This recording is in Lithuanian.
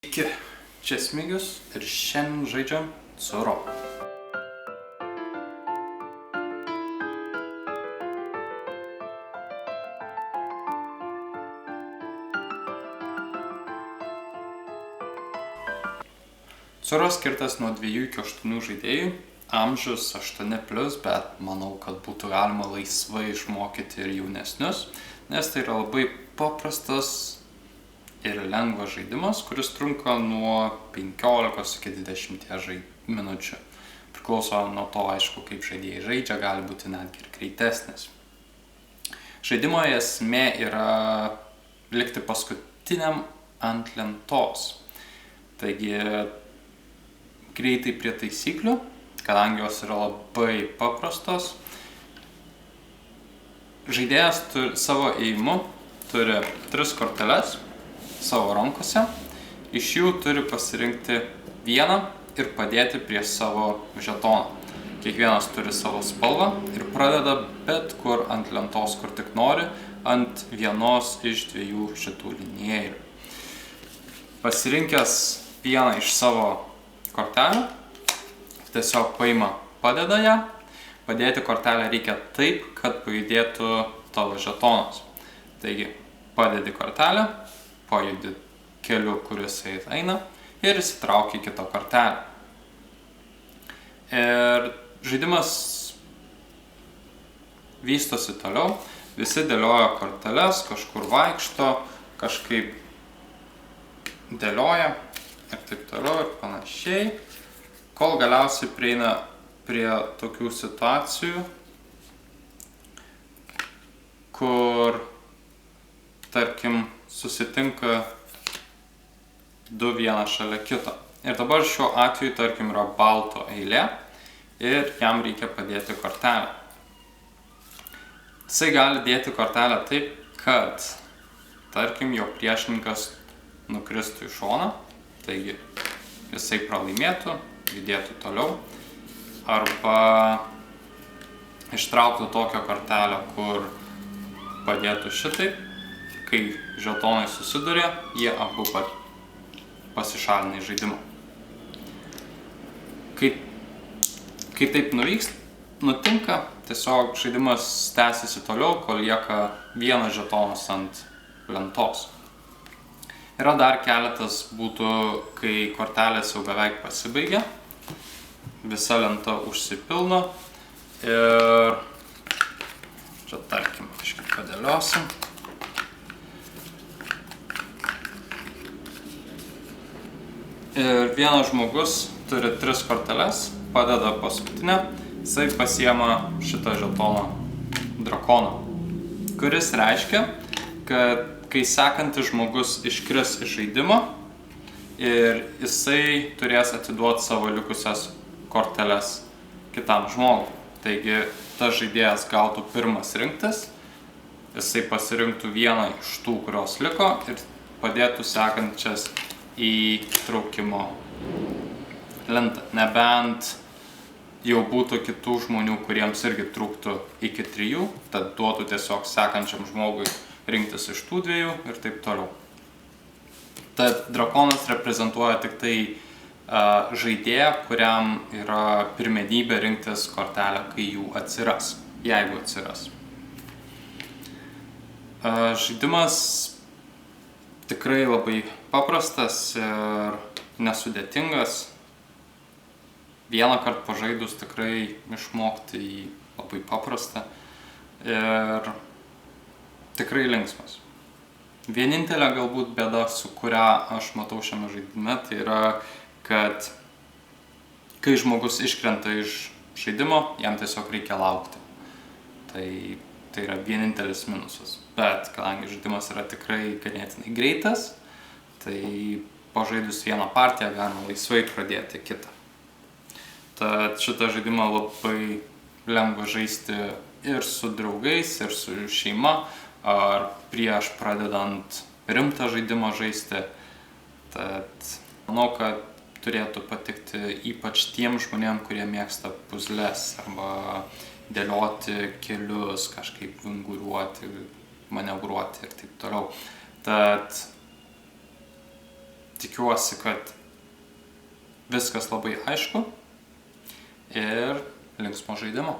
Sveiki, čia Smigius ir šiandien žaidžiam Curo. Curo skirtas nuo 2 iki 8 žaidėjų, amžius 8+, bet manau, kad būtų galima laisvai išmokyti ir jaunesnius, nes tai yra labai paprastas ir lengvas žaidimas, kuris trunka nuo 15 iki 20 minučių. Priklauso nuo to, aišku, kaip žaidėjai žaidžia, gali būti netgi ir greitesnis. Žaidimo esmė yra likti paskutiniam ant lentos. Taigi, greitai prie taisyklių, kadangi jos yra labai paprastos. Žaidėjas savo ėjimu turi 3 korteles savo rankose, iš jų turi pasirinkti vieną ir padėti prie savo žetoną. Kiekvienas turi savo spalvą ir pradeda bet kur ant lentos, kur tik nori, ant vienos iš 2 šitų linijėlių. Pasirinkęs vieną iš savo kortelių, tiesiog paima, padeda ją. Padėti kortelę reikia taip, kad pajudėtų tavo žetonas. Taigi, padedi kortelę, pajudi keliu, kuris eina ir įsitrauki kitą kortelę. Ir žaidimas vystosi toliau, visi dėlioja korteles, kažkur vaikšto, kažkaip dėlioja ir taip toliau ir panašiai, kol galiausiai prieina prie tokių situacijų, kur, tarkim, susitinka 2 vienas šalia kito. Ir dabar šiuo atveju, tarkim, yra balto eilė ir jam reikia padėti kortelę. Jisai gali dėti kortelę taip, kad, tarkim, jo priešininkas nukristų į šoną, taigi jisai pralaimėtų, judėtų toliau, arba ištrauktų tokią kortelę, kur padėtų šitaip. Kai žetonai susiduria, jie abu pasišalina iš žaidimo. Kai taip nutinka, tiesiog žaidimas tęsiasi toliau, kol lieka vienas žetonas ant lentos. Yra dar keletas būtų, kai kortelės jau beveik pasibaigia, visa lenta užsipildo ir čia, tarkim, kažkaip padėliosim. Ir vienas žmogus turi 3 korteles, padeda paskutinę, jisai pasiema šitą žetoną drakoną, kuris reiškia, kad kai sekantis žmogus iškris iš žaidimo ir jisai turės atiduoti savo likusias korteles kitam žmogui. Taigi, tas žaidėjas gautų pirmas rinktis, jisai pasirinktų vieną iš tų, kurios liko ir padėtų sekančias į traukimo lentą. Nebent jau būtų kitų žmonių, kuriems irgi trūktų iki 3, tad duotų tiesiog sekančiam žmogui rinktis iš tų 2 ir taip toliau. Tad drakonas reprezentuoja tik tai žaidėją, kuriam yra pirmenybė rinktis kortelę, kai jų atsiras, jeigu atsiras. Žaidimas tikrai labai paprastas ir nesudėtingas. Vieną kartą pažaidus tikrai išmokti jį labai paprasta ir tikrai linksmas. Vienintelė galbūt bėda, su kuria aš matau šiame žaidime, tai yra, kad kai žmogus iškrenta iš žaidimo, jam tiesiog reikia laukti. Tai yra vienintelis minusas. Bet kadangi žaidimas yra tikrai ganėtinai greitas, tai pažaidus vieną partiją galima laisvai pradėti kitą. Tad šitą žaidimą labai lengva žaisti ir su draugais, ir su šeima, ar prieš pradedant rimtą žaidimą žaisti. Tad manau, kad turėtų patikti ypač tiem žmonėm, kurie mėgsta puzles arba dėlioti kelius, kažkaip vinguriuoti, manevruoti ir taip toliau. Tad tikiuosi, kad viskas labai aišku ir linksmo žaidimo.